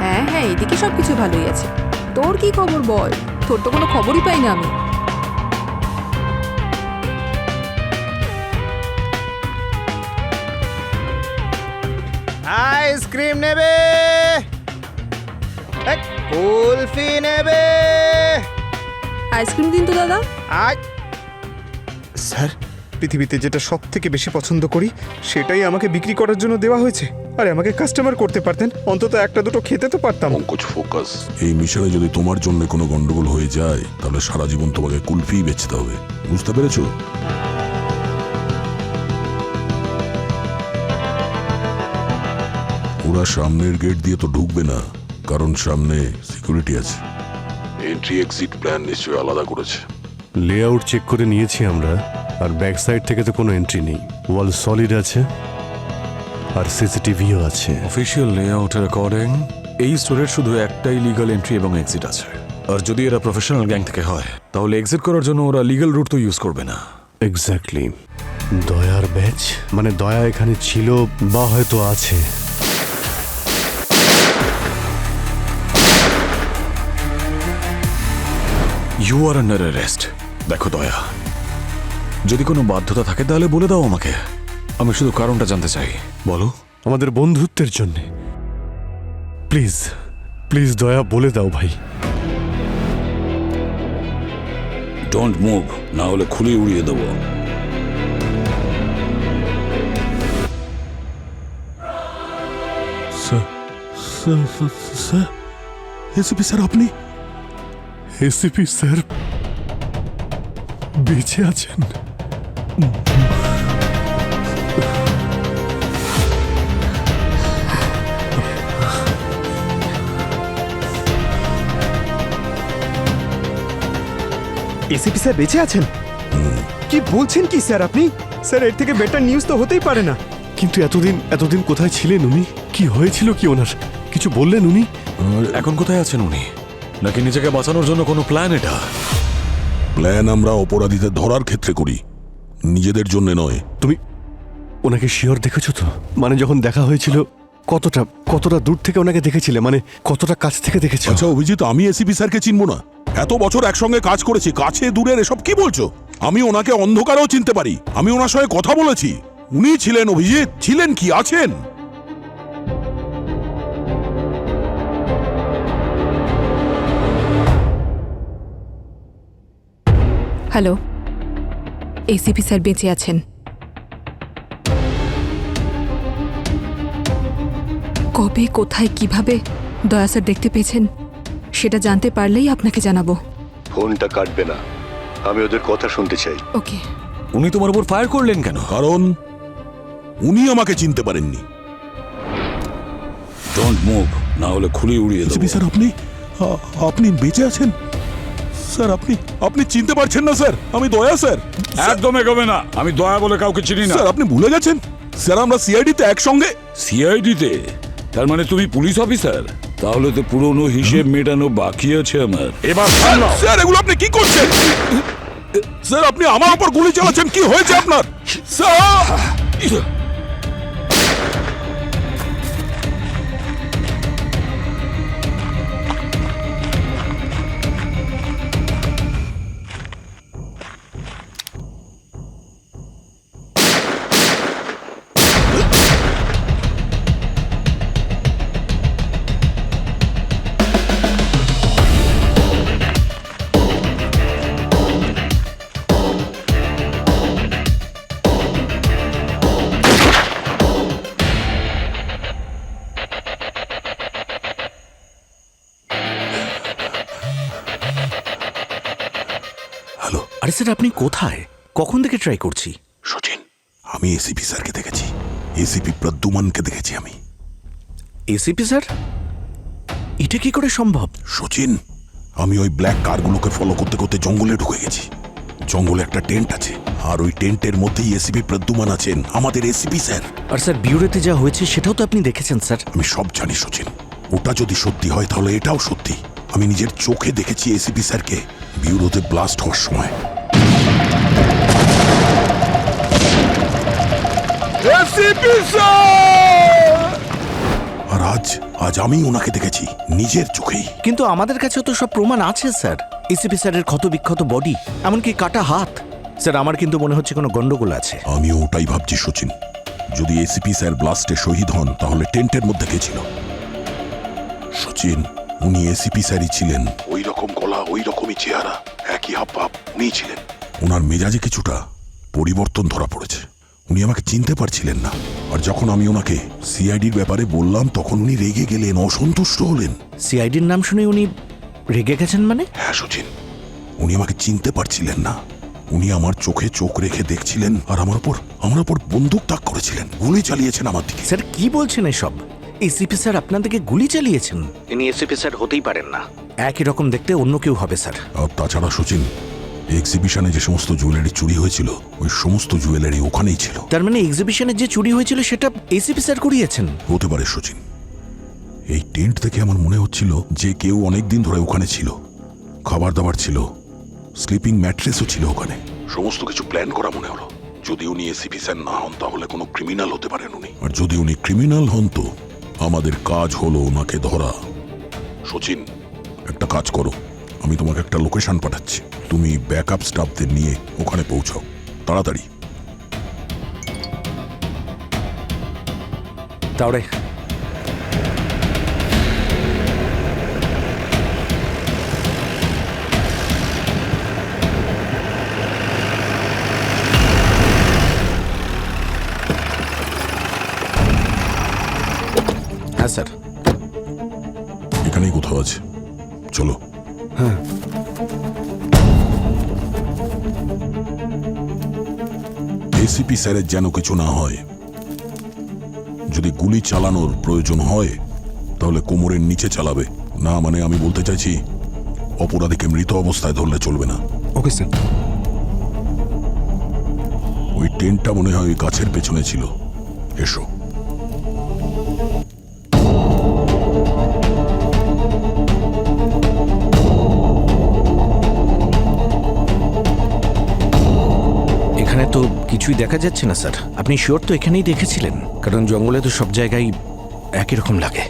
হ্যাঁ হ্যাঁ, এদিকে সবকিছু ভালোই আছে। তোর কি খবর বল? তোর তো কোনো খবরই পাই না আমি। আইসক্রিম নেবে, কুলফি নেবে। আইসক্রিম দিন তো দাদা। স্যার, পৃথিবীতে যেটা সব থেকে বেশি পছন্দ করি সেটাই আমাকে বিক্রি করার জন্য দেওয়া হয়েছে। আরে আমাকে কাস্টমার করতে পারতেন, অন্তত একটা দুটো খেতে তো পারতাম। পঙ্কজ, ফোকাস। এই মিশনে যদি তোমার জন্য কোনো গন্ডগোল হয়ে যায় তাহলে সারা জীবন তোমাকে কুলফি বেচতে হবে, বুঝতে পেরেছো? ওরা সামনের গেট দিয়ে তো ঢুকবে না, কারণ সামনে সিকিউরিটি আছে। এন্ট্রি এক্সিট প্ল্যান নিশ্চয়ই আলাদা করেছে। লেআউট চেক করে নিয়েছি আমরা, আর ব্যাক সাইড থেকে তো কোনো এন্ট্রি নেই। ওয়াল সলিড আছে আর সিসিটিভিও আছে। অফিসিয়াল লেআউটের অ্যাকর্ডিং এই স্টোরের শুধু একটাই লিগ্যাল এন্ট্রি এবং এক্সিট আছে। আর যদি এরা প্রফেশনাল গ্যাং থেকে হয় তাহলে এক্সিট করার জন্য ওরা লিগ্যাল রুট তো ইউজ করবে না। এক্স্যাক্টলি। দয়ার ব্যাচ, মানে দয়া এখানে ছিল বা হয়তো আছে। You are under arrest. দেখো দয়া, যদি কোনো বাধ্যতা থাকে তাহলে বলে দাও আমাকে, আমি শুধু কারণটা জানতে চাই। বলো। আমাদের বন্ধুত্বের জন্য প্লিজ প্লিজ দয়া বলে দাও ভাই। ডোন্ট মুভ, না হলে খুলে উড়িয়ে দেবো। স্যার, এসিপি স্যার আপনি? এসিপি স্যার বেঁচে আছেন? এসিপি স্যার বেঁচে আছেন? কি বলছেন কি স্যার আপনি? স্যার, এর থেকে বেটার নিউজ তো হতেই পারে না। কিন্তু এতদিন কোথায় ছিলেন উনি? কি হয়েছিল কি ওনার? কিছু বললেন উনি? এখন কোথায় আছেন উনি? নাকি নিজেকে বাঁচানোর জন্য কোনো প্ল্যান? এটা প্ল্যান আমরা অপরাধীদের ধরার ক্ষেত্রে করি, নিজেদের জন্য নয়। তুমি ওনাকে শিওর দেখেছো তো? মানে যখন দেখা হয়েছিল কতটা দূর থেকে ওনাকে দেখেছিলে? মানে কতটা কাছ থেকে দেখেছো? আচ্ছা অভিজিৎ, আমি এসিপি স্যারকে চিনবো না? এত বছর একসঙ্গে কাজ করেছি, কাছে দূরের এসব কি বলছো? আমি ওনাকে অন্ধকারেও চিনতে পারি, আমি ওনার সঙ্গে কথা বলেছি। উনি ছিলেন অভিজিৎ, ছিলেন কি আছেন? হ্যালো, এসিপি স্যার বেঁচে আছেন। কবে, কোথায়, কিভাবে দয়া স্যার দেখতে পেয়েছেন সেটা জানতে পারলেই আপনাকে জানাবো। ফোনটা কাটবে না, আমি ওদের কথা শুনতে চাই। ওকে। উনি তোমার উপর ফায়ার করলেন কেন? কারণ উনি আমাকে চিনতে পারেননি। ডোন্ট মুভ, না হলে খুলে উড়িয়ে দেবো। স্যার আপনি বেঁচে আছেন? স্যার আপনি চিনতে পারছেন না স্যার? আমি দয়া স্যার। একদম এগোবে না, আমি দয়া বলে কাউকে চিনি না। স্যার আপনি ভুলে গেছেন? স্যার আমরা সিআইডি তে একসঙ্গে। সিআইডিতে? তার মানে তুমি পুলিশ অফিসার? তাহলে তো পুরনো হিসেব মেটানো বাকি আছে আমার। এবার স্যার এগুলো আপনি কি করছেন? স্যার আপনি আমার উপর গুলি চালাচ্ছেন, কি হয়েছে আপনার? স্যার আরে স্যার, আপনি কোথায়? কখন থেকে ট্রাই করছি। সচিন, আমি এসিপি স্যারকে দেখেছি, এসিপি প্রদ্যুমানকে দেখেছি আমি। ACP sir? এটা কি করে সম্ভব? সচিন, আমি ওই ব্ল্যাক কারগুলোকে ফলো করতে করতে জঙ্গলে ঢুকে গেছি। জঙ্গলে একটা টেন্ট আছে, আর ওই টেন্টের মধ্যেই এসিপি প্রদ্যুমান আছেন, আমাদের এসিপি স্যার। আর স্যার, বিউরোতে যা হয়েছে সেটাও তো আপনি দেখেছেন স্যার। আমি সব জানি সচিন, ওটা যদি সত্যি হয় তাহলে এটাও সত্যি। আমি নিজের চোখে দেখেছি এসিপি স্যারকে বিউরোতে ব্লাস্ট হওয়ার সময়। আর আজ আমি ওনাকে দেখেছি নিজের চোখেই। কিন্তু আমাদের কাছে তো সব প্রমাণ আছে স্যার। এসিপি স্যারের ক্ষত বিক্ষত বডি, এমনকি কাটা হাত। স্যার আমার কিন্তু মনে হচ্ছে কোনো গন্ডগোল আছে। আমিও ওটাই ভাবছি সচিন। যদি এসিপি স্যার ব্লাস্টে শহীদ হন তাহলে টেন্টের মধ্যে কে ছিল? সচিন, উনি এসিপি স্যারই ছিলেন। ওই রকম গলা, ওই রকমই চেহারা, একই হাব ভাব উনি ছিলেন। ওনার মেজাজে কিছুটা পরিবর্তন ধরা পড়েছে। উনি আমাকে চিনতে পারছিলেন না। আর যখন আমি ওনাকে সিআইডির ব্যাপারে বললাম তখন উনি রেগে গেলেন, অসন্তুষ্ট হলেন। সিআইডির নাম শুনে উনি রেগে গেছেন মানে? হ্যাঁ সচিন, উনি আমাকে চিনতে পারছিলেন না। উনি আমার চোখে চোখ রেখে দেখছিলেন আর আমার উপর বন্দুক তাক করেছিলেন, গুলি চালিয়েছেন আমার দিকে। স্যার কি বলছেন এসব? এসিপি স্যার আপনাদেরকে গুলি চালিয়েছেন? ইনি এসিপি স্যার হতেই পারেন না। একই রকম দেখতে অন্য কেউ হবে স্যার। আর তাছাড়া সচিন, এক্সিবিশনে যে সমস্ত জুয়েলারি চুরি হয়েছিল ওই সমস্ত জুয়েলারি ওখানেই ছিল। তার মানে এক্সিবিশনে যে চুরি হয়েছিল সেটা এসিপি স্যার করিয়েছেন? হতে পারে সচিন। এই টেন্ট থেকে আমার মনে হচ্ছিল যে কেউ অনেক দিন ধরে ওখানে ছিল। খাবার দাবার ছিল, স্লিপিং ম্যাট্রেসও ছিল ওখানে। সমস্ত কিছু প্ল্যান করা মনে হলো। যদি উনি এসিপি স্যার না হন তাহলে কোনো ক্রিমিনাল হতে পারেন উনি। আর যদি উনি ক্রিমিনাল হন তো আমাদের কাজ হলো ওনাকে ধরা। সচিন, একটা কাজ করো, আমি তোমাকে একটা লোকেশন পাঠাচ্ছি। তুমি ব্যাকআপ স্টাফদের নিয়ে ওখানে পৌঁছাও তাড়াতাড়ি। তাহলে হ্যাঁ স্যার। এখানেই কোথাও আছে, চলো। হ্যাঁ এসিপি স্যারের যেন কিছু না হয়। যদি গুলি চালানোর প্রয়োজন হয় তাহলে কোমরের নিচে চালাবে না। মানে আমি বলতে চাইছি অপরাধীকে মৃত অবস্থায় ধরলে চলবে না। Okay sir. ওই টেন্টটা মনে হয় ওই গাছের পেছনে ছিল। এসো। এখানে তো কিছুই দেখা যাচ্ছে না স্যার। আপনি শিওর তো এখানেই দেখেছিলেন? কারণ জঙ্গলে তো সব জায়গায় একই রকম লাগে।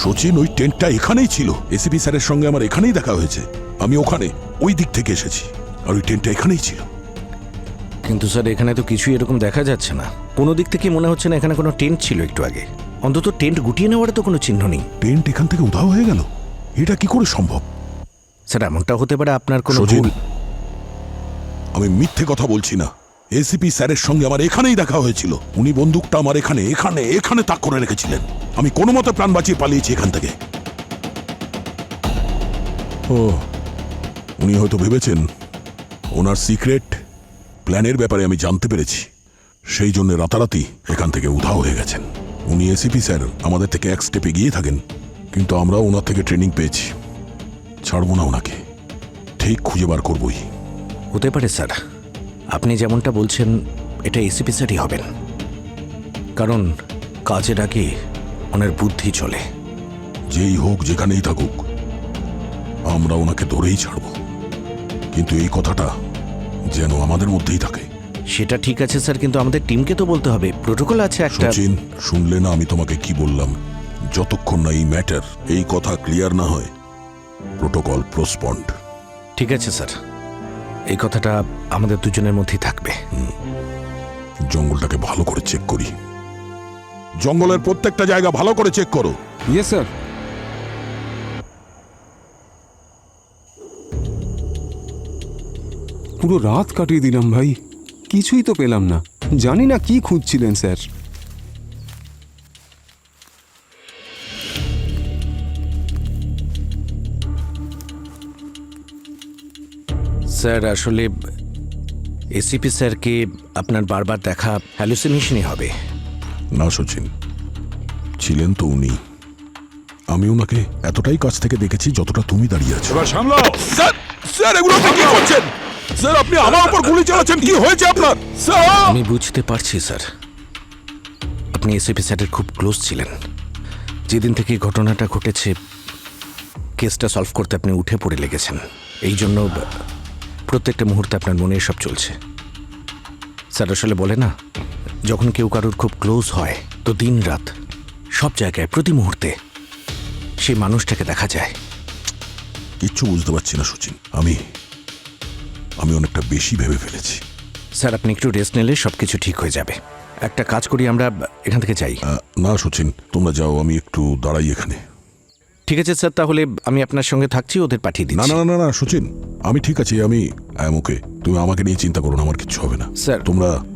সচিন, ওই টেন্টটা এখানেই ছিল। এসিপি স্যারের সঙ্গে আমার এখানেই দেখা হয়েছে। আমি ওখানে ওই দিক থেকে এসেছি আর ওই টেন্টটা এখানেই ছিল। কিন্তু স্যার এখানে তো কিছুই এরকম দেখা যাচ্ছে না। কোনো দিক থেকে মনে হচ্ছে না এখানে কোনো টেন্ট ছিল একটু আগে। অন্তত টেন্ট গুটিয়ে নেওয়ার তো কোনো চিহ্ন নেই। টেন্ট এখান থেকে উধাও হয়ে গেল, এটা কি করে সম্ভব? স্যার এমনটা হতে পারে আপনার কোনো সচিন, ভুল। আমি মিথ্যে কথা বলছি না। এসিপি স্যারের সঙ্গে আমার এখানেই দেখা হয়েছিল। উনি বন্দুকটা আমার এখানে এখানে এখানে তাক করে রেখেছিলেন। আমি কোনো মতে প্রাণ বাঁচিয়ে পালিয়েছি এখান থেকে। ও, উনি হয়তো ভেবেছেন ওনার সিক্রেট প্ল্যানের ব্যাপারে আমি জানতে পেরেছি, সেই জন্য রাতারাতি এখান থেকে উধাও হয়ে গেছেন। উনি এসিপি স্যার আমাদের থেকে এক স্টেপ এগিয়ে থাকেন, কিন্তু আমরা ওনার থেকে ট্রেনিং পেয়েছি। ছাড়বো না ওনাকে, ঠিক খুঁজে বার করবই। হতে পারে স্যার, আপনি যেমনটা বলছেন এটা এসিপি স্যারই হবেন। কারণ কাজের আগে ওনার বুদ্ধি চলে। যেই হোক যেখানেই থাকুক আমরা ওনাকে ধরেই ছাড়ব, কিন্তু এই কথাটা যেন আমাদের মধ্যেই থাকে। সেটা ঠিক আছে স্যার, কিন্তু আমাদের টিমকে তো বলতে হবে। প্রোটোকল আছে একটা। সচিন, শুনলে না আমি তোমাকে কি বললাম? যতক্ষণ না এই ম্যাটার, এই কথা ক্লিয়ার না হয়, প্রোটোকল প্রসপন্ড। ঠিক আছে স্যার, এই কথাটা আমাদের দুজনের মধ্যেই থাকবে। জঙ্গলটাকে ভালো করে চেক করি। জঙ্গলের প্রত্যেকটা জায়গা ভালো করে চেক করো। Yes sir. পুরো রাত কাটিয়ে দিলাম ভাই, কিছুই তো পেলাম না। জানি না কি খুঁজছিলেন স্যার। স্যার আসলে এসিপি স্যারকে আপনার বারবার দেখা হ্যালুসিনেশনই হবে। না সচিন, ছিলেন তো উনি। আমি ওনাকে এতটাই কাছ থেকে দেখেছি যতটা তুমি দাঁড়িয়ে আছো। এবার সামলাও। স্যার, স্যার এগুলো আপনি কি করছেন? স্যার আপনি আমার উপর গুলি চালাচ্ছেন, কি হয়েছে আপনার? স্যার, আমি বুঝতে পারছি স্যার, আপনি এসিপি স্যারের খুব ক্লোজ ছিলেন। যেদিন থেকে ঘটনাটা ঘটেছে কেসটা সলভ করতে আপনি উঠে পড়ে লেগেছেন। এই জন্য প্রত্যেকটা মুহূর্তে আপনার মনে সব চলছে। স্যার আসলে বলে না, যখন কেউ কারোর খুব ক্লোজ হয় তো দিন রাত সব জায়গায় প্রতি মুহূর্তে সেই মানুষটাকে দেখা যায়। কিচ্ছু বুঝতে পারছি না সচিন, আমি অনেকটা বেশি ভেবে ফেলেছি। স্যার, আপনি একটু রেস্ট নিলে সবকিছু ঠিক হয়ে যাবে। একটা কাজ করি, আমরা এখান থেকে যাই। না সচিন, তোমরা যাও, আমি একটু দাঁড়াই এখানে। ঠিক আছে স্যার, তাহলে আমি আপনার সঙ্গে থাকছি, ওদের পাঠিয়ে না দিচ্ছি। না না না সচিন, আমি ঠিক আছি, আমি ওকে। তুমি আমাকে নিয়ে চিন্তা করো না, আমার কিচ্ছু হবে না। স্যার।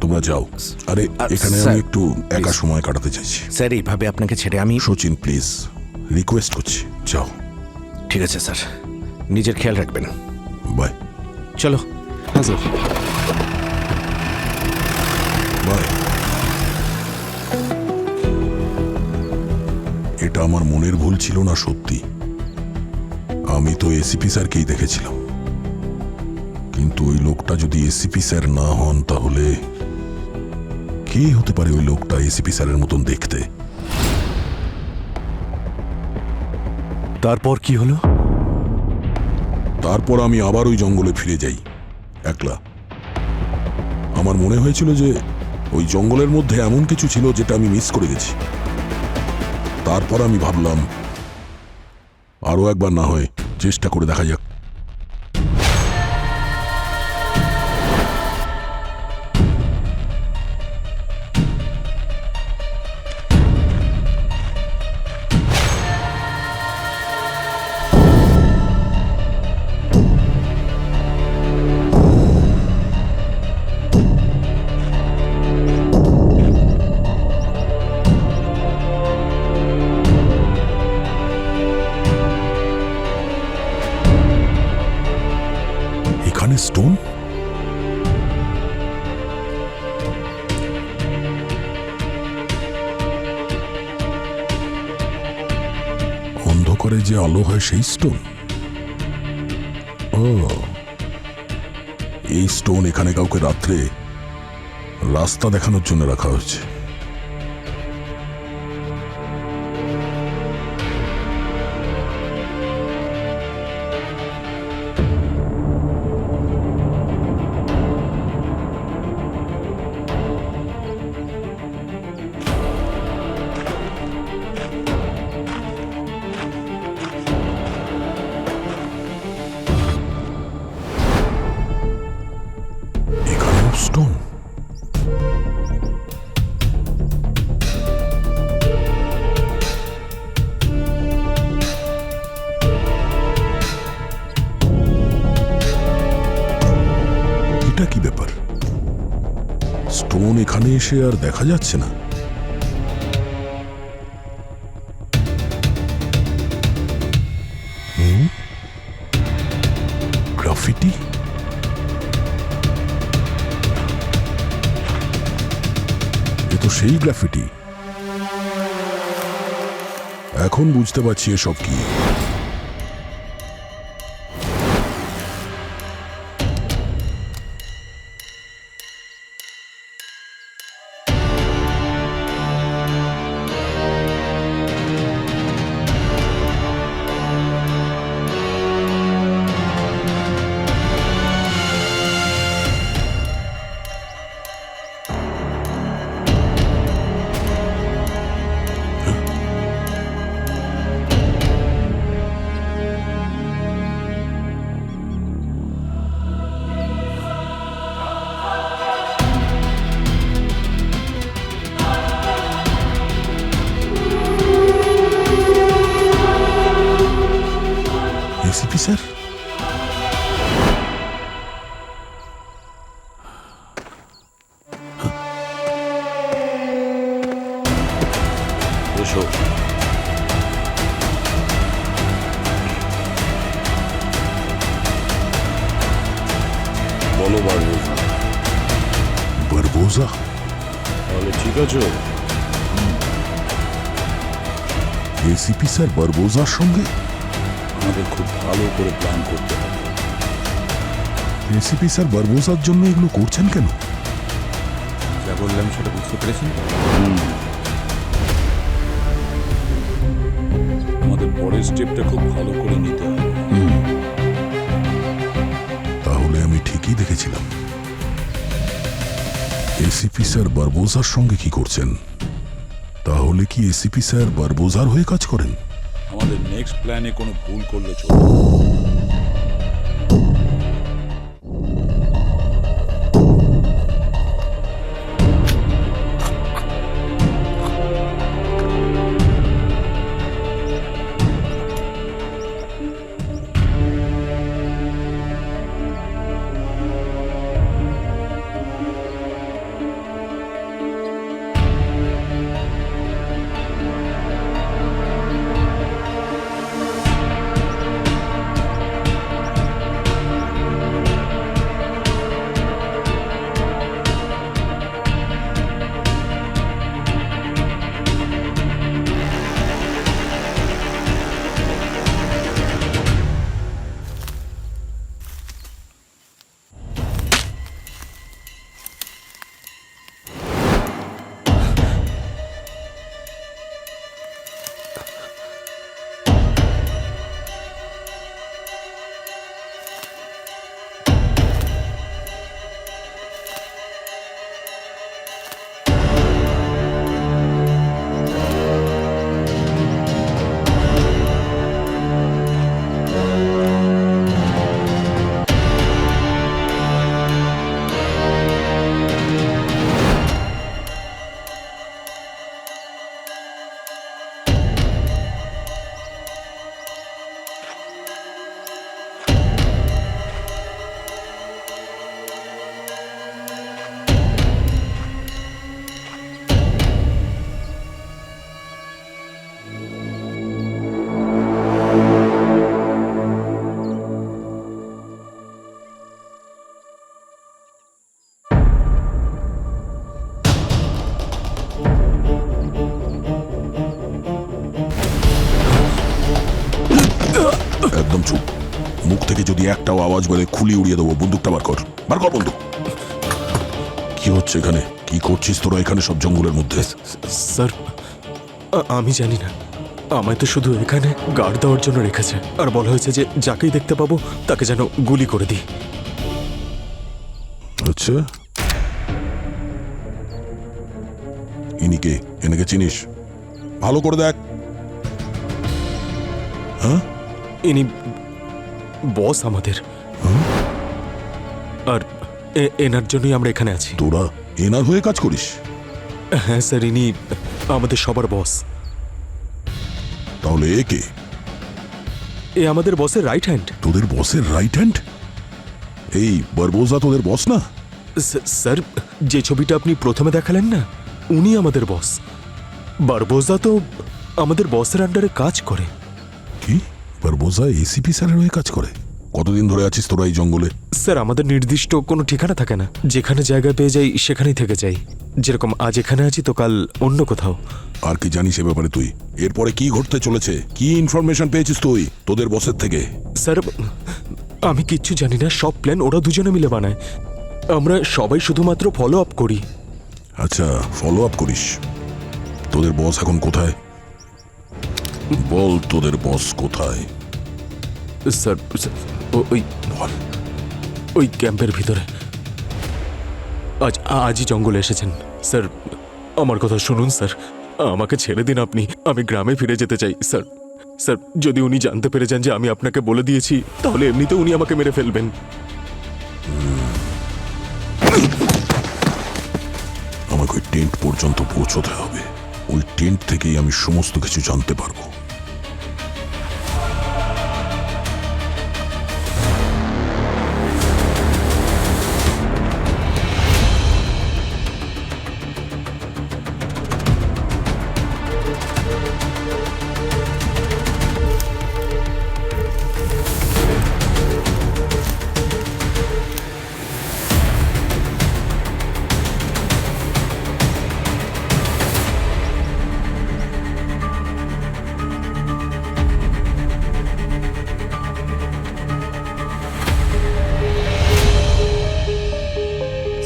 তোমরা যাও। আরে এখানে স্যার, আমি একটু একা please। সময় কাটাতে চাইছি। স্যার, এইভাবে আপনাকে ছেড়ে আমি... সচিন প্লিজ, রিকোয়েস্ট করছি, যাও। ঠিক আছে স্যার, নিজের খেয়াল রাখবেন। বাই। চলো। হ্যাঁ স্যার। বাই। এটা আমার মনের ভুল ছিল না, সত্যি। আমি তো এসিপি স্যারকেই দেখেছিলাম, কিন্তু ওই লোকটা যদি এসিপি স্যার না হন তাহলে কে হতে পারে ওই লোকটা এসিপি স্যারের মতন দেখতে? তারপর কি হলো? তারপর আমি আবার ওই জঙ্গলে ফিরে যাই, একলা। আমার মনে হয়েছিল যে ওই জঙ্গলের মধ্যে এমন কিছু ছিল যেটা আমি মিস করে গেছি। তারপর আমি ভাবলাম আরো একবার না হয় চেষ্টা করে দেখা যাক। এখানে স্টোন? অন্ধকারে যে আলো হয় সেই স্টোন? ও, এই স্টোন এখানে কাউকে রাত্রে রাস্তা দেখানোর জন্য রাখা হয়েছে। এখানেও স্টোন? এটা কি ব্যাপার? স্টোন এখানে এসে আর দেখা যাচ্ছে না। গ্রাফিটি? এ তো সেই গ্রাফিটি। এখন বুঝতে পারছি এসব কি। ACP sir? এসো। বলো বারবোজা। বারবোজা? তাহলে ঠিক আছে। এসিপি স্যার বারবোজার সঙ্গে? আমাদের খুব ভালো করে প্ল্যান করতে হবে। এসিপি স্যার বারবোজার জন্য এগুলো করছেন কেন? যা বললাম সেটা বুঝতে পেরেছেন? আমাদের পরের স্টেপটা খুব ভালো করে নিতে হবে। তাহলে আমি ঠিকই দেখেছিলাম। এসিপি স্যার বারবোজার সঙ্গে কি করছেন তাহলে কি এসিপি স্যার বারবোজার হয়ে কাজ করেন? আমাদের নেক্সট প্ল্যানে কোনো ভুল করলে চলবে না। একদম চুপ। মুখ থেকে যদি একটাও আওয়াজ বলে খুলি উড়িয়ে দেবো। বন্দুকটা বার কর, বার কর বন্দুক। কি হচ্ছে এখানে? কি করছিস তোরা এখানে সব জঙ্গলের মধ্যে? স্যার আমি জানি না, আমায় তো শুধু এখানে গার্ড দেওয়ার জন্য রেখেছে, আর বলা হয়েছে যে যাকেই দেখতে পাবো তাকে যেন গুলি করে দিই। আচ্ছা, ইনিকে এনেকে চিনিস? ভালো করে দেখ। হ্যাঁ, ইনি বস আমাদের, আর এনার জন্যই আমরা এখানে আছি। তোরা এনার হয়ে কাজ করিস? হ্যাঁ স্যার, ইনি আমাদের সবার বস। তাহলে এ কে? এ আমাদের বসের রাইট হ্যান্ড। তোদের বসের রাইট হ্যান্ড? এই বারবোজা তোদের বস না? স্যার, যে ছবিটা আপনি প্রথমে দেখালেন না, উনি আমাদের বস। বারবোজা তো আমাদের বসের আন্ডারে কাজ করে। কি? বারবোজা এসিপি স্যারের হয়ে কাজ করে? কতদিন ধরে আছিস তোরা এই জঙ্গলে? স্যার, আমাদের নির্দিষ্ট কোনো ঠিকানা থাকে না, যেখানে জায়গা পেয়ে যাই সেখানেই থেকে যাই। যেরকম আজ এখানে আছি তো কাল অন্য কোথাও। আর কি জানিস এ ব্যাপারে তুই? এরপরে কি ঘটতে চলেছে? কি ইনফরমেশন পেয়েছিস তুই তোদের বসের থেকে? স্যার, আমি কিচ্ছু জানি না, সব প্ল্যান ওরা দুজনে মিলে বানায়, আমরা সবাই শুধুমাত্র ফলো আপ করি। আচ্ছা, ফলো আপ করিস। তোদের বস এখন কোথায়? বল, তোদের বস কোথায়? স্যার, ওই বল। ওই ক্যাম্পের ভিতরে আজই জঙ্গলে এসেছেন। স্যার, আমার কথা শুনুন স্যার, আমাকে ছেড়ে দিন আপনি, আমি গ্রামে ফিরে যেতে চাই। স্যার, স্যার, যদি উনি জানতে পেরে যান যে আমি আপনাকে বলে দিয়েছি, তাহলে এমনিতে উনি আমাকে মেরে ফেলবেন। আমাকে ওই টেন্ট পর্যন্ত পৌঁছতে হবে। ওই টেন্ট থেকেই আমি সমস্ত কিছু জানতে পারবো।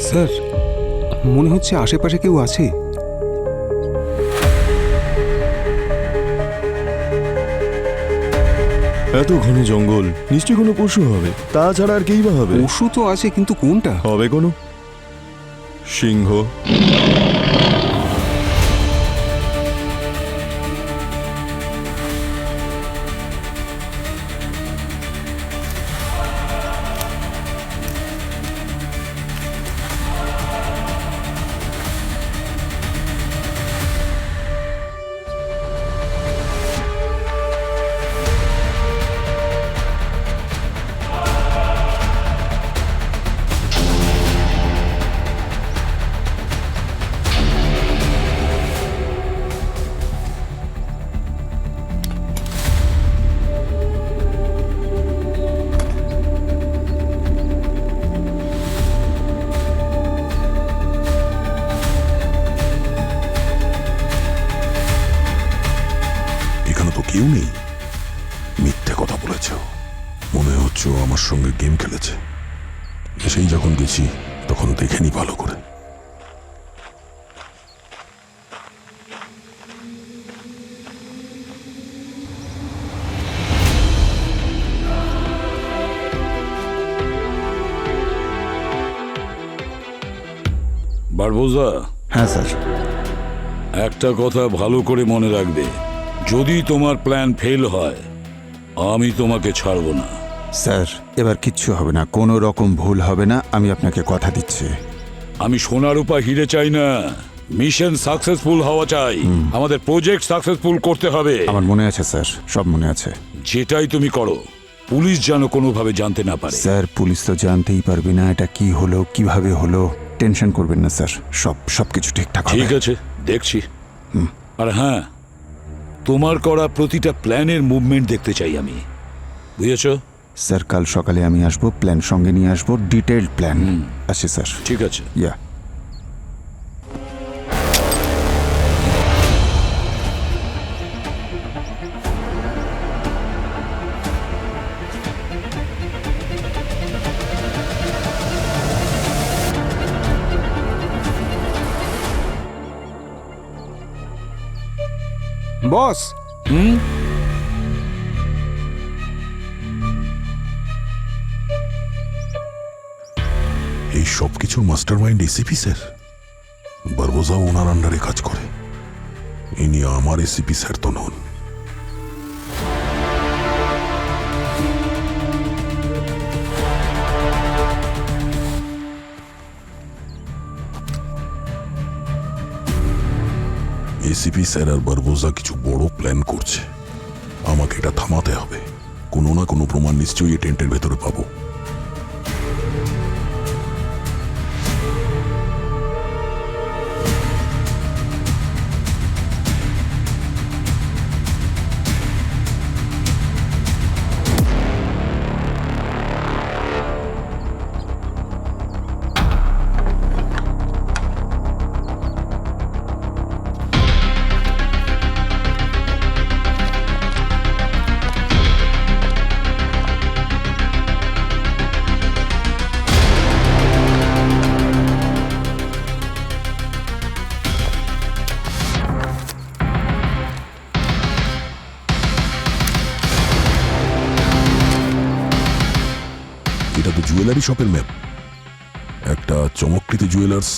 স্যার, মনে হচ্ছে আশেপাশে কেউ আছে। এত ঘন জঙ্গল, নিশ্চয়ই কোনো পশু হবে, তাছাড়া আর কেই বা হবে? পশু তো আছে, কিন্তু কোনটা? হবে কোনো সিংহ। কেউ নেই? মিথ্যে কথা বলেছ। মনে হচ্ছে ও আমার সঙ্গে গেম খেলেছে। সেই যখন গেছি তখন দেখেনি ভালো করে। বারবোজা, হ্যাঁ স্যার। একটা কথা ভালো করে মনে রাখবে, যদি তোমার প্ল্যান ফেল হয় আমি তোমাকে ছাড়বো না। স্যার এবার কিচ্ছু হবে না, কোনো রকম ভুল হবে না, আমি আপনাকে কথা দিচ্ছি। আমি সোনা রূপা হিরে চাই না, মিশন সাকসেসফুল হওয়া চাই। আমাদের প্রজেক্ট সাকসেসফুল করতে হবে। আমার মনে আছে স্যার, সব মনে আছে। যেটাই তুমি করো পুলিশ যেন কোনোভাবে জানতে না পারে। স্যার পুলিশ তো জানতেই পারবে না এটা কি হলো, কিভাবে হলো। টেনশন করবেন না স্যার, সব কিছু ঠিকঠাক হবে। ঠিক আছে, দেখছি। আর হ্যাঁ, তোমার করা প্রতিটা প্ল্যানের মুভমেন্ট দেখতে চাই আমি, বুঝেছ? স্যার কাল সকালে আমি আসবো, প্ল্যান সঙ্গে নিয়ে আসবো, ডিটেইলড প্ল্যান আছে স্যার। ঠিক আছে। ইয়া বস, এই সব কিছুর মাস্টার মাইন্ড এসিপি স্যার। বারবোজা ওনার আন্ডারে কাজ করে। ইনি আমার এসিপি স্যার তো নন। এসিপি স্যার আর বারবোজা কিছু বড় প্ল্যান করছে। আমাকে এটা থামাতে হবে। কোনো না কোনো প্রমাণ নিশ্চয়ই এই টেন্টের ভেতরে পাবো। এটা তো জুয়েলারি শপের ম্যাপ। একটা চমকৃতি জুয়েলার্স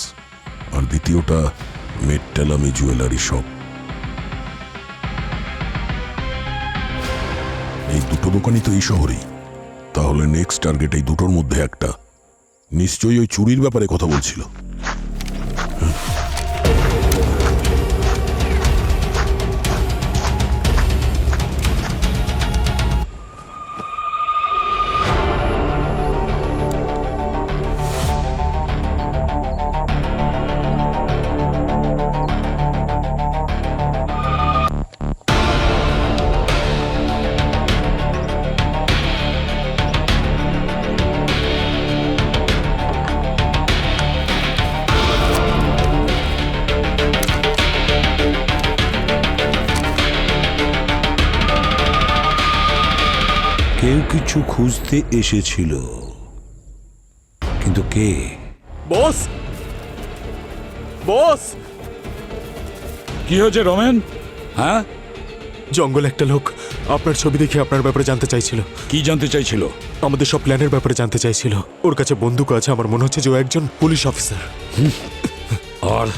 আর দ্বিতীয়টা মেট্টালামি জুয়েলারি শপ। এই দুটো দোকানই তো এই শহরেই। তাহলে নেক্সট টার্গেট এই দুটোর মধ্যে একটা। নিশ্চয়ই ওই চুরির ব্যাপারে কথা বলছিল। কেউ কিছু খুঁজতে এসেছিল, কিন্তু কে? বস, বস, কি হয়েছে রমেন? হ্যাঁ, জঙ্গলে একটা লোক আপনার ছবি দেখে আপনার ব্যাপারে জানতে চাইছিল। কি জানতে চাইছিল? আমাদের সব প্ল্যানের ব্যাপারে জানতে চাইছিল। ওর কাছে বন্দুক আছে, আমার মনে হচ্ছে যে ও একজন পুলিশ অফিসার। আর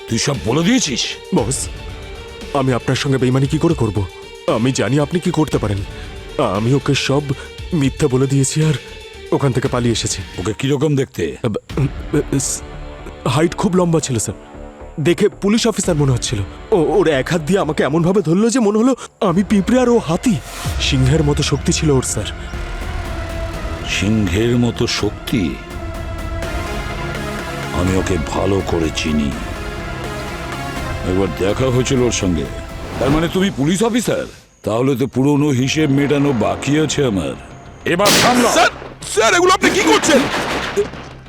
তুই সব বলে দিয়েছিস? বস, আমি আপনার সঙ্গে বেইমানি কি করে করব? আমি জানি আপনি কি করতে পারেন। আমি ওকে সব মিথ্যা বলে দিয়েছি আর ওখান থেকে পালিয়ে এসেছি। ওকে কিরকম দেখতে? হাইট খুব লম্বা ছিল স্যার, দেখে পুলিশ অফিসার মনে হচ্ছিল। ওর এক হাত দিয়ে আমাকে এমন ভাবে ধরলো যে মনে হলো আমি পিঁপড়ে আর ও হাতি। সিংহের মতো শক্তি ছিল ওর স্যার। সিংহের মতো শক্তি? আমি ওকে ভালো করে চিনি, একবার দেখা হয়েছিল ওর সঙ্গে। তার মানে তুমি পুলিশ অফিসার? তাহলে তো পুরনো হিসেব মেটানো বাকি আছে আমার। এবার সামলা। স্যার, স্যার এগুলো আপনি কি করছেন?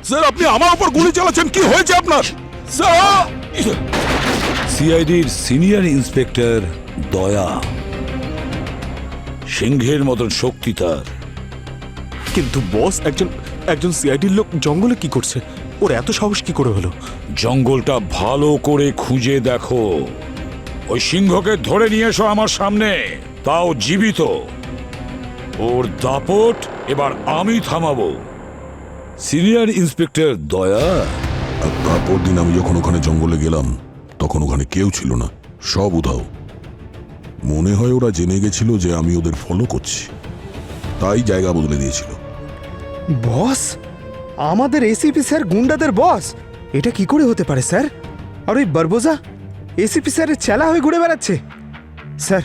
স্যার আপনি আমার উপর গুলি চালাচ্ছেন, কি হয়েছে আপনার? সিআইডির সিনিয়র ইন্সপেক্টর দয়া। সিংহের মতন শক্তি তার। কিন্তু বস, একজন সিআইডির লোক জঙ্গলে কি করছে? ওর এত সাহস কি করে হলো? জঙ্গলটা ভালো করে খুঁজে দেখো। ওই সিংহকে ধরে নিয়ে এসো আমার সামনে, তাও জীবিত। ওর দাপট এবার আমি থামাবো। সিনিয়র ইন্সপেক্টর দয়া। আর তারপর দিন আমি যখন ওখানে জঙ্গলে গেলাম তখন ওখানে কেউ ছিল না, সব উধাও। মনে হয় ওরা জেনে গেছিল যে আমি ওদের ফলো করছি, তাই জায়গা বদলে দিয়েছিল। বস, আমাদের এসিপি স্যার গুন্ডাদের বস? এটা কি করে হতে পারে স্যার? আর ওই বারবোজা এসিপি স্যারের চেলা হয়ে ঘুরে বেড়াচ্ছে। স্যার,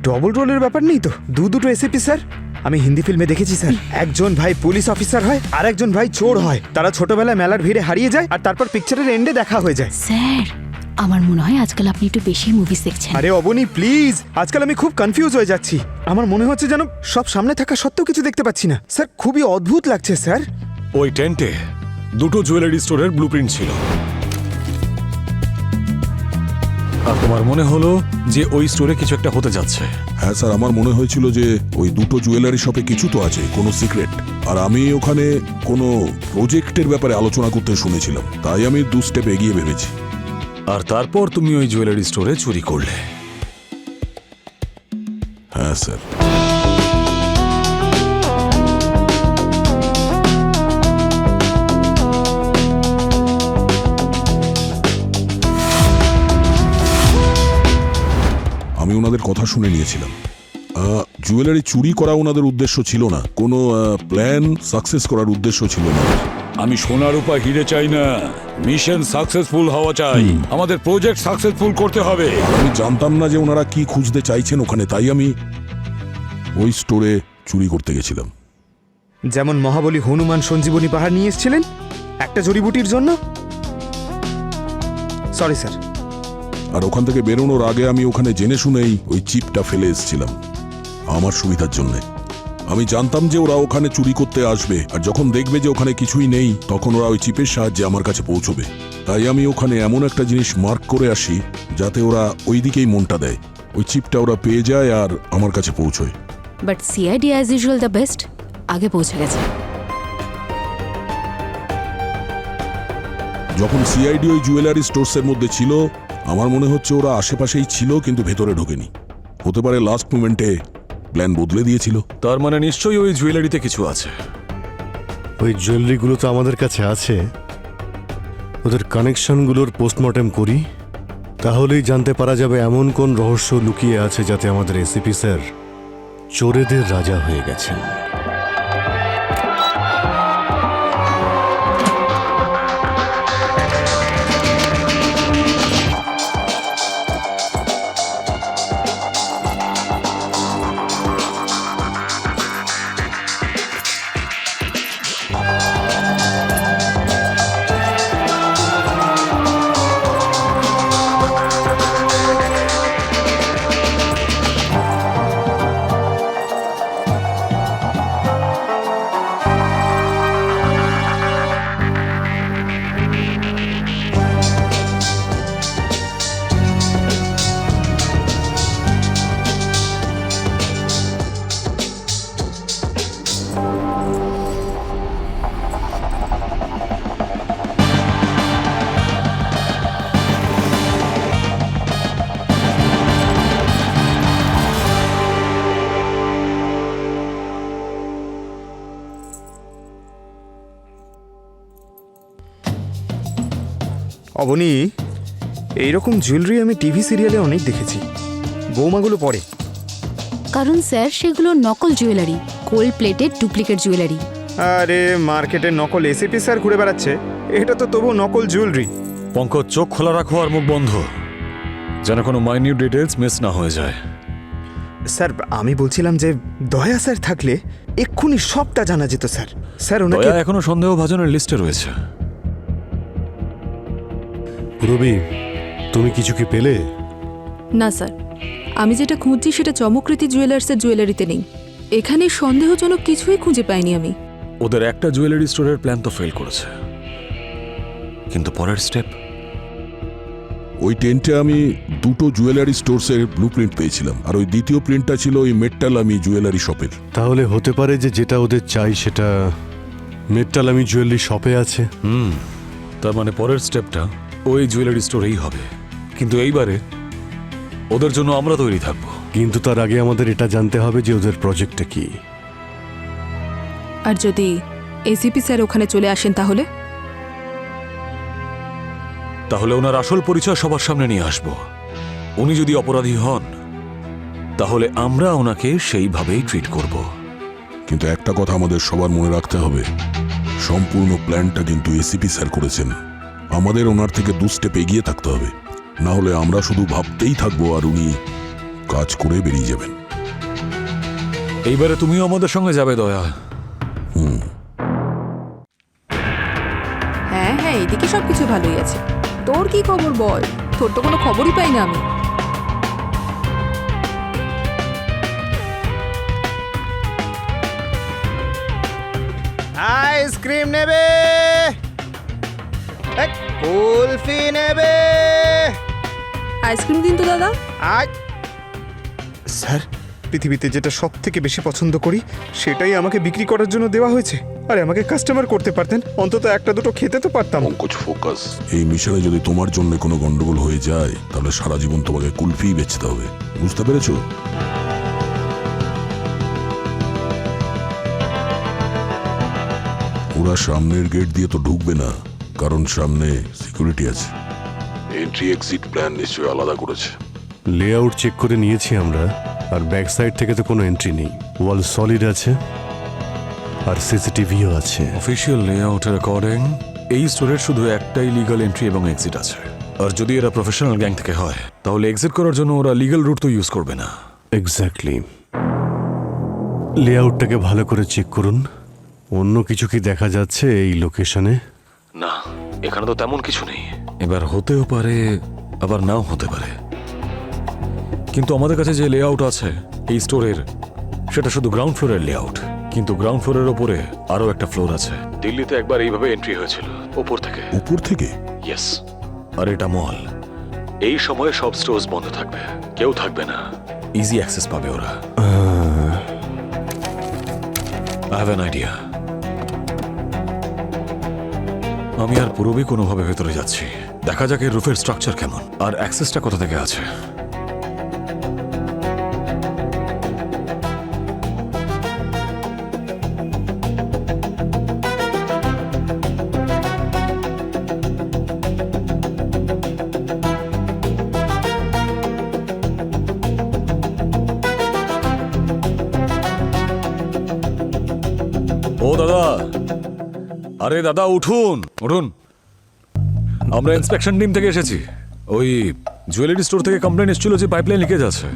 ডবল রোলের ব্যাপার নেই তো? দুটো এসিপি স্যার আমি হিন্দি ফিল্মে দেখেছি স্যার। একজন ভাই পুলিশ অফিসার হয় আর একজন ভাই চোর হয়। তারা ছোটবেলায় মেলার ভিড়ে হারিয়ে যায় আর তারপর পিকচারের এন্ডে দেখা হয়ে যায়। স্যার, আমার মনে হয় আজকাল আপনি একটু বেশি মুভিজ দেখছেন। আরে অবনী প্লিজ, আজকাল আমি খুব কনফিউজ হয়ে যাচ্ছি। আমার মনে হচ্ছে যেন সব সামনে থাকা সত্ত্বেও কিছু দেখতে পাচ্ছি না। স্যার, খুবই অদ্ভুত লাগছে স্যার। ওই টেন্টে দুটো জুয়েলারি স্টোরের ব্লুপ্রিন্ট ছিল, আর তোমার মনে হলো যে ওই স্টোরে কিছু একটা হতে যাচ্ছে। হ্যাঁ স্যার, আমার মনে হয়েছিল যে ওই দুটো জুয়েলারি শপে কিছু তো আছে, কোনো সিক্রেট। আর আমি ওখানে কোনো প্রজেক্টের ব্যাপারে আলোচনা করতে শুনেছিলাম, তাই আমি 2 স্টেপ এগিয়ে ভেবেছি। আর তারপর তুমি ওই জুয়েলারি স্টোরে চুরি করলে। হ্যাঁ স্যার। আমি ওনাদের কথা শুনে নিয়েছিলাম। জুয়েলারি চুরি করা ওনাদের উদ্দেশ্য ছিল না, কোনো প্ল্যান সাকসেস করার উদ্দেশ্য ছিল না। আমি সোনার উপর হিরে চাই না, মিশন সাকসেসফুল হওয়া চাই। আমাদের প্রজেক্ট সাকসেসফুল করতে হবে। আমি জানতাম না যে ওনারা কি খুঁজতে চাইছেন ওখানে, তাই আমি ওই স্টোরে চুরি করতে গেছিলাম। যেমন মহাবলী হনুমান সঞ্জীবনী পাহাড় নিয়ে এসেছিলেন একটা জড়িবুটির জন্য। Sorry sir. আর ওখান থেকে বেরোনোর আগে আমি ওখানে জেনে শুনেই ওই চিপটা ফেলে এসেছিলাম আমার সুবিধার জন্যে। আমি জানতাম যে ওরা ওখানে চুরি করতে আসবে, আর যখন দেখবে যে ওখানে কিছুই নেই তখন ওরা ওই চিপের সাহায্যে আমার কাছে পৌঁছবে। তাই আমি ওখানে এমন একটা জিনিস মার্ক করে আসি যাতে ওরা ওই দিকেই মনটা দেয়, ওই চিপটা ওরা পেয়ে যায় আর আমার কাছে পৌঁছয়। But CID as usual the best, আগে পৌঁছে গেছে। যখন সিআইডি ওই জুয়েলারি স্টোরসের মধ্যে ছিল আমার মনে হচ্ছে ওরা আশেপাশেই ছিল কিন্তু ভেতরে ঢোকেনি। হতে পারে লাস্ট মোমেন্টে প্ল্যান বদলে দিয়েছিল। তার মানে নিশ্চয়ই ওই জুয়েলারিতে কিছু আছে। ওই জুয়েলারিগুলো তো আমাদের কাছে আছে, ওদের কানেকশনগুলোর পোস্টমর্টেম করি, তাহলেই জানতে পারা যাবে এমন কোন রহস্য লুকিয়ে আছে যাতে আমাদের এসিপি স্যার চোরেদের রাজা হয়ে গেছেন। অবনী, এইরকম জুয়েলারি আমি টিভি সিরিয়ালে অনেক দেখেছি, বৌমাগুলো পরে। কারণ স্যার সেগুলো নকল jewellery, gold plated duplicate jewellery. আরে মার্কেটে নকল এসিপি স্যার ঘুরে বেড়াচ্ছে, এটা তো তবু নকল জুয়েলারি। পঙ্কজ, চোখ খোলা রাখো আর মুখ বন্ধ, যেন কোনো মাইনিউট ডিটেলস মিস না হয়ে যায়। স্যার, আমি বলছিলাম যে দয়া স্যার থাকলে এক্ষুনি সবটা জানা যেত স্যার। স্যার ওনাকে দয়া এখনো সন্দেহভাজনের লিস্টে রয়েছে। রবি, তুমি কিছু কি পেলে? না স্যার, আমি যেটা খুঁজছি সেটা চমকৃতি জুয়েলার্সের জুয়েলারিতে নেই। এখানে সন্দেহজনক কিছুই খুঁজে পাইনি আমি। ওদের একটা জুয়েলারি স্টোরের প্ল্যান তো ফেল করেছে, কিন্তু পরের স্টেপ ওই টেন্টে আমি দুটো জুয়েলারি স্টোরসের ব্লু প্রিন্ট পেয়েছিলাম, আর ওই দ্বিতীয় প্রিন্টটা ছিল ওই মেট্টালামি জুয়েলারি শপের। তাহলে হতে পারে যে যেটা ওদের চাই সেটা মেট্টালামি জুয়েলারি শপে আছে। তার মানে পরের স্টেপটা ওই জুয়েলারি স্টোরেই হবে, কিন্তু এইবারে ওদের জন্য আমরা তৈরি থাকবো। কিন্তু তার আগে আমাদের এটা জানতে হবে যে ওদের প্রজেক্টটা কি। আর যদি এসিপি স্যার ওখানে চলে আসেন তাহলে? তাহলে ওনার আসল পরিচয় সবার সামনে নিয়ে আসবো। উনি যদি অপরাধী হন তাহলে আমরা ওনাকে সেইভাবেই ট্রিট করব। কিন্তু একটা কথা আমাদের সবার মনে রাখতে হবে, সম্পূর্ণ প্ল্যানটা কিন্তু এসিপি স্যার করেছেন। আমাদের ওনার থেকে 2 স্টেপ এগিয়ে থাকতে হবে, না হলে আমরা শুধু ভাবতেই থাকবো আর উনি কাজ করে বেরিয়ে যাবেন। এইবারে তুমিও আমাদের সঙ্গে যাবে দয়া। হ্যাঁ হ্যাঁ, এদিকে সবকিছু ভালোই আছে। তোর কি খবর বল? তোর তো কোনো খবরই পাই না আমি। আইসক্রিম নেবে? কুলফি নেবে? আইসক্রিম দিন তো দাদা। আজ স্যার, পৃথিবীতে যেটা সব থেকে বেশি পছন্দ করি সেটাই আমাকে বিক্রি করার জন্য দেওয়া হয়েছে। আরে আমাকে কাস্টমার করতে পারতেন, অন্তত একটা দুটো খেতে তো পারতাম। পঙ্কজ, ফোকাস। এই মিশনে যদি তোমার জন্য কোনো গন্ডগোল হয়ে যায় তাহলে সারা জীবন তোমাকে কুলফি বেচতে হবে, বুঝতে পেরেছো? ওরা সামনের গেট দিয়ে তো ঢুকবে না, কারণ সামনে সিকিউরিটি আছে। এন্ট্রি এক্সিট প্ল্যান নিশ্চয়ই আলাদা করেছে। লেআউট চেক করে নিয়েছি আমরা, আর ব্যাক সাইড থেকে তো কোনো এন্ট্রি নেই। ওয়াল সলিড আছে আর সিসিটিভিও আছে। অফিসিয়াল লেআউটের অ্যাকর্ডিং এই স্টোরের শুধু একটাই লিগ্যাল এন্ট্রি এবং এক্সিট আছে। আর যদি এরা প্রফেশনাল গ্যাং থেকে হয় তাহলে এক্সিট করার জন্য ওরা লিগ্যাল রুট তো ইউজ করবে না। এক্স্যাক্টলি। লেআউটটাকে ভালো করে চেক করুন। অন্য কিছু কি দেখা যাচ্ছে এই লোকেশনে? না, এখানে তো তেমন কিছু নেই। এবার হতেও পারে আবার নাও হতে পারে, কিন্তু আমাদের কাছে যে লেআউট আছে এই স্টোরের সেটা শুধু গ্রাউন্ড ফ্লোরের লেআউট। কিন্তু গ্রাউন্ড ফ্লোরের ওপরে আরো একটা ফ্লোর আছে। দিল্লিতে একবার এইভাবে এন্ট্রি হয়েছিল ওপর থেকে। উপর থেকে? ইয়েস। আর এটা মল। এই সময়ে সব স্টোর্স বন্ধ থাকবে, কেউ থাকবে না, ইজি অ্যাক্সেস পাবে ওরা। I have an idea. আমি আর পুরোপুরি কোনোভাবে ভেতরে যাচ্ছি, দেখা যাক এর রুফের স্ট্রাকচার কেমন আর অ্যাক্সেসটা কোথা থেকে আছে। ও দাদা, আরে দাদা উঠুন উঠুন, আমরা ইন্সপেকশন টিম থেকে এসেছি। ওই জুয়েলারি স্টোর থেকে কমপ্লেন এসেছিল যে পাইপলাইন লিকেজ আছে।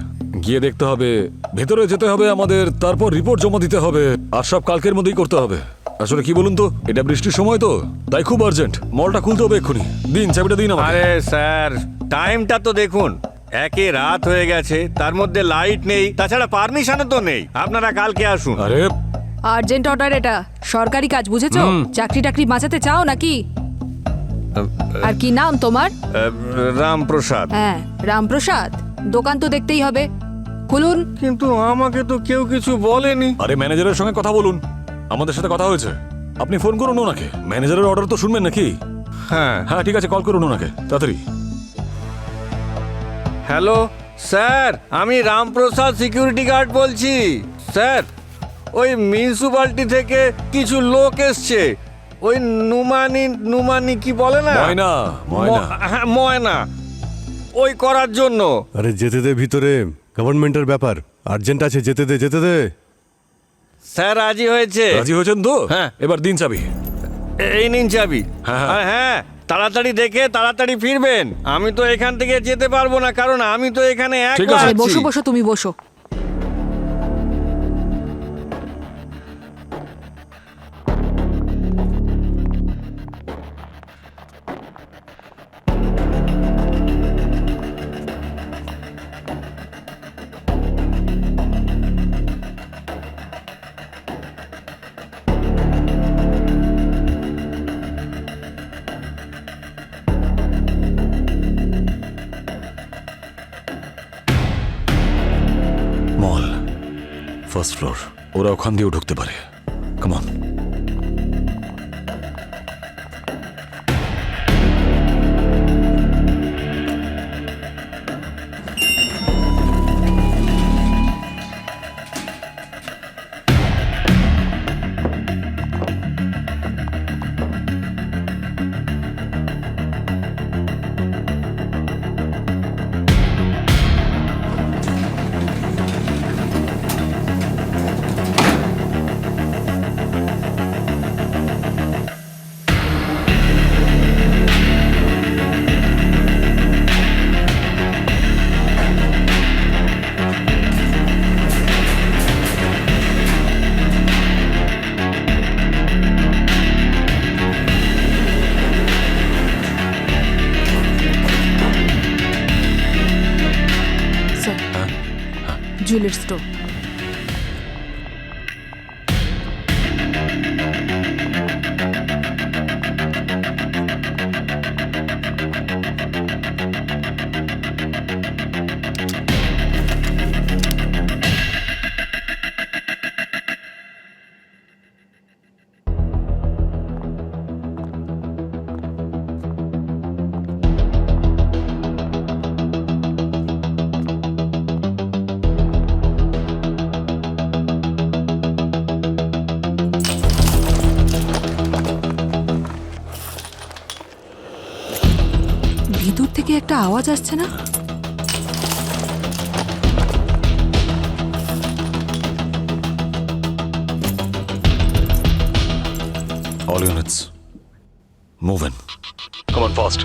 গিয়ে দেখতে হবে, ভেতরে যেতে হবে আমাদের, তারপর রিপোর্ট জমা দিতে হবে, আর সব কালকের মধ্যেই করতে হবে। আসলে কি বলুন তো, এটা বৃষ্টির সময় তো, তাই খুব আর্জেন্ট। মলটা খুলতে হবে এক্ষুনি। দিন, চাবিটা দিন আমাকে। আরে স্যার, টাইমটা তো দেখুন, একে রাত হয়ে গেছে, তার মধ্যে লাইট নেই, তাছাড়া পারমিশনও তো নেই। আপনারা কালকে আসুন। আরে আর্জেন্ট অর্ডার, এটা সরকারি কাজ, বুঝেছো? চাকরি টাকরি বাঁচাতে চাও নাকি? আর কি নাম তোমার? রামপ্রসাদ। হ্যাঁ, রামপ্রসাদ। দোকান তো দেখতেই হবে, খুলুন। কিন্তু আমাকে তো কেউ কিছু বলেনি। আরে ম্যানেজারের সঙ্গে কথা বলুন, আমাদের সাথে কথা হয়েছে। আপনি ফোন করুন ওনাকে, ম্যানেজারের অর্ডার তো শুনবেন নাকি? হ্যাঁ হ্যাঁ ঠিক আছে, কল করুন ওনাকে তাড়াতাড়ি। হ্যালো স্যার, আমি রামপ্রসাদ সিকিউরিটি গার্ড বলছি। স্যার, ওই মিউনিসিপ্যালিটি থেকে কিছু লোক এসছে, ওই নুমানি কি বলে না, ময়না ময়না। হ্যাঁ ময়না, ওই করার জন্য। আরে যেতে দে ভিতরে, গভর্নমেন্টের ব্যাপার, আর্জেন্ট আছে, যেতে দে যেতে দে। স্যার রাজি হয়েছে? রাজি হয়েছেন তো? হ্যাঁ। এবার দিন চাবি। এই নিন চাবি। হ্যাঁ, হ্যাঁ। আর হ্যাঁ, তাড়াতাড়ি দেখে তাড়াতাড়ি ফিরবেন। আমি তো এখান থেকে যেতে পারবো না, কারণ আমি তো এখানে ঠিক একলা আছে, আছি। বসো বসো, তুমি বসো। ফার্স্ট ফ্লোর, ওরা ওখান দিয়েও ঢুকতে পারে। Come on. Sir, jewellery store. ভিতর থেকে একটা আওয়াজ আসছে না? All units, move in. Come on, fast.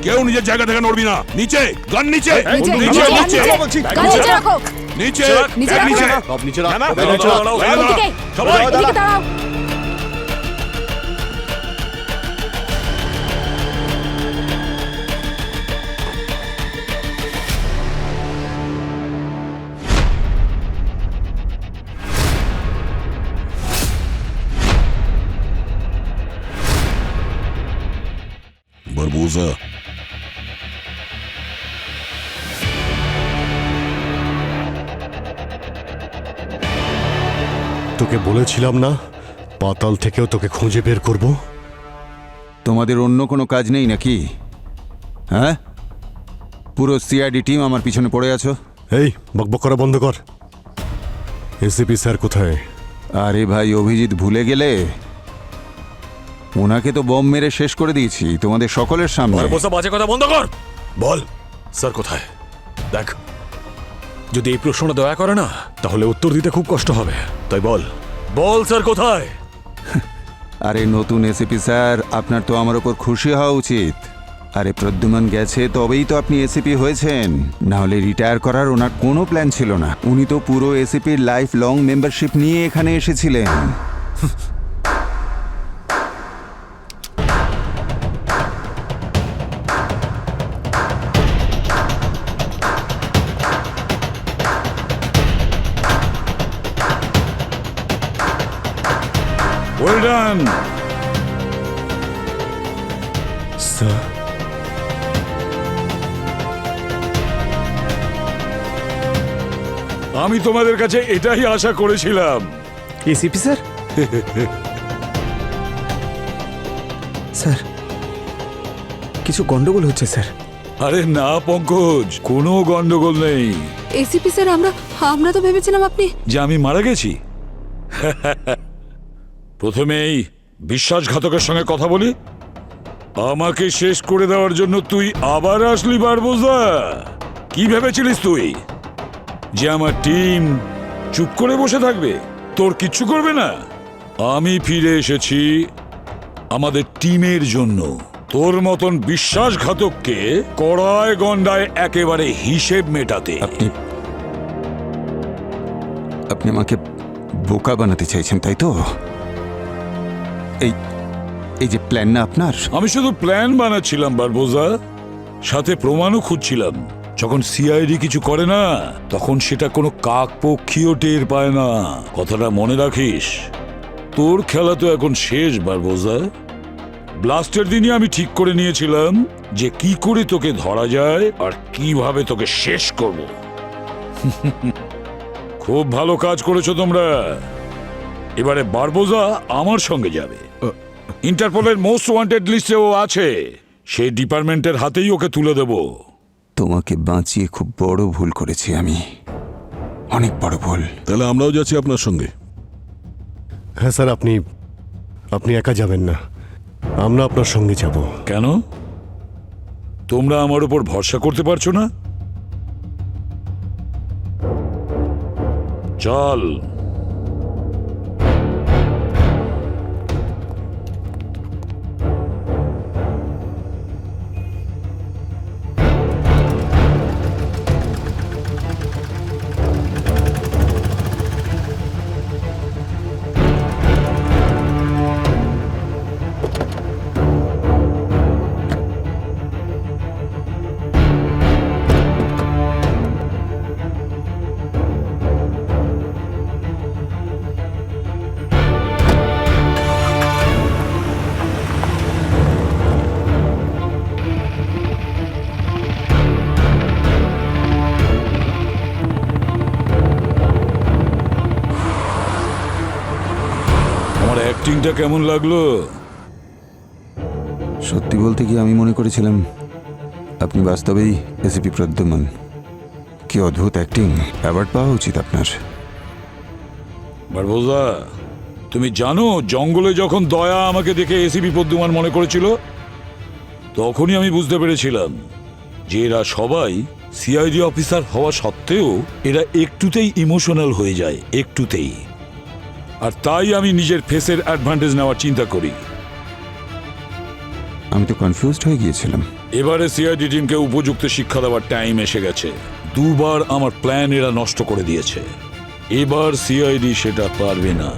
কেউ নিজের জায়গা থেকে নড়বি না। নিচে গান, নিচে নিচে, নিচে নিচে, নিচে নিচে। গান নিচে রাখো। নিচে নিচে ব্যাগ রাখো। নিচে। সব নিচে রাখ। দাঁড়াও, ব্যাগ নিচে রাখ। দাঁড়াও, এদিকে, সবাই এদিকে দাঁড়াও। বারবোজা, তোকে বলেছিলাম না পাতাল থেকেও তোকে খুঁজে বের করব। তোমাদের অন্য কোনো কাজ নেই নাকি? হ্যাঁ, পুরো সিআইডি টিম আমার পিছনে পড়ে আছো। এই বকবক করা বন্ধ কর। এসিপি স্যার কোথায়? আরে ভাই অভিজিৎ, ভুলে গেলে? ওনাকে তো বম মেরে শেষ করে দিয়েছি তোমাদের সকলের সামনে। বসে বাজে কথা বন্ধ কর। বল স্যার কোথায়? দেখ, যদি এই প্রশ্নটা দয়া করে না তাহলে উত্তর দিতে খুব কষ্ট হবে। তাই বল, বল স্যার কোথায়? আরে নতুন এসিপি স্যার, আপনার তো আমার ওপর খুশি হওয়া উচিত। আরে প্রদ্যুমান গেছে তবেই তো আপনি এসিপি হয়েছেন, না হলে রিটায়ার করার ওনার কোনো প্ল্যান ছিল না। উনি তো পুরো এসিপির লাইফ লং মেম্বারশিপ নিয়ে এখানে এসেছিলেন। Well done. স্যার, আমি তোমাদের কাছে এটাই আশা করেছিলাম। এসিপি স্যার, স্যার কিছু গন্ডগোল হচ্ছে স্যার। আরে না পঙ্কজ, কোনো গন্ডগোল নেই। এসিপি স্যার, আমরা তো ভেবেছিলাম আপনি। যে আমি মারা গেছি? প্রথমেই বিশ্বাসঘাতকের সঙ্গে কথা বলি। আমাকে শেষ করে দেওয়ার জন্য তুই আবার আসলি বারবোজা? কি ভেবেছিলিস তুই যে আমার টিম চুপ করে বসে থাকবে, তোর কিচ্ছু করবে না? আমি ফিরে এসেছি আমাদের টিমের জন্য। তোর মতন বিশ্বাসঘাতককে কড়ায় গন্ডায় একেবারে হিসেব মেটাতে। আপনি আমাকে বোকা বানাতে চাইছেন, তাই তো? এই যে প্ল্যান না আপনার? আমি শুধু প্ল্যান বানাচ্ছিলাম বারবোজা, সাথে প্রমাণও খুঁজছিলাম। যখন সিআইডি কিছু করে না, তখন সেটা কোনো কাকপক্ষীও টের পায় না। কথাটা মনে রাখিস। তোর খেলা তো এখন শেষ বারবোজা। ব্লাস্টের দিনই আমি ঠিক করে নিয়েছিলাম যে কি করে তোকে ধরা যায় আর কিভাবে তোকে শেষ করব। খুব ভালো কাজ করেছো তোমরা। এবারে বারবোজা আমার সঙ্গে যাবে। ইন্টারপোলের মোস্ট ওয়ান্টেড লিস্টে ও আছে। সেই ডিপার্টমেন্টের হাতেই ওকে তুলে দেব। তোমাকে বাঁচিয়ে খুব বড় ভুল করেছি আমি, অনেক বড় ভুল। তাহলে আমরাও যাচ্ছি আপনার সঙ্গে। হ্যাঁ স্যার, আপনি একা যাবেন না, আমরা আপনার সঙ্গে যাব। কেন? তোমরা আমার উপর ভরসা করতে পারছো না? চল। অ্যাক্টিংটা কেমন লাগলো? সত্যি বলতে কি, আমি মনে করেছিলাম আপনি বাস্তবেই এসিপি প্রদ্যুমন। কি অদ্ভুত অ্যাক্টিং! অ্যাওয়ার্ড পাওয়া উচিত আপনার। বারবোজা, তুমি জানো জঙ্গলে যখন দয়া আমাকে দেখে এসিপি প্রদ্যুমান মনে করেছিল, তখনই আমি বুঝতে পেরেছিলাম যে এরা সবাই সিআইডি অফিসার হওয়া সত্ত্বেও এরা একটুতেই ইমোশনাল হয়ে যায়, একটুতেই। আর তাই আমি নিজের ফেসের অ্যাডভান্টেজ নেওয়ার চিন্তা করি। আমি তো কনফিউজড হয়ে গিয়েছিলাম। এবারে সিআইডি টিমকে উপযুক্ত শিক্ষা দেওয়ার টাইম এসে গেছে। দুবার আমার প্ল্যান এরা নষ্ট করে দিয়েছে। এবার সিআইডি সেটা পারবে না।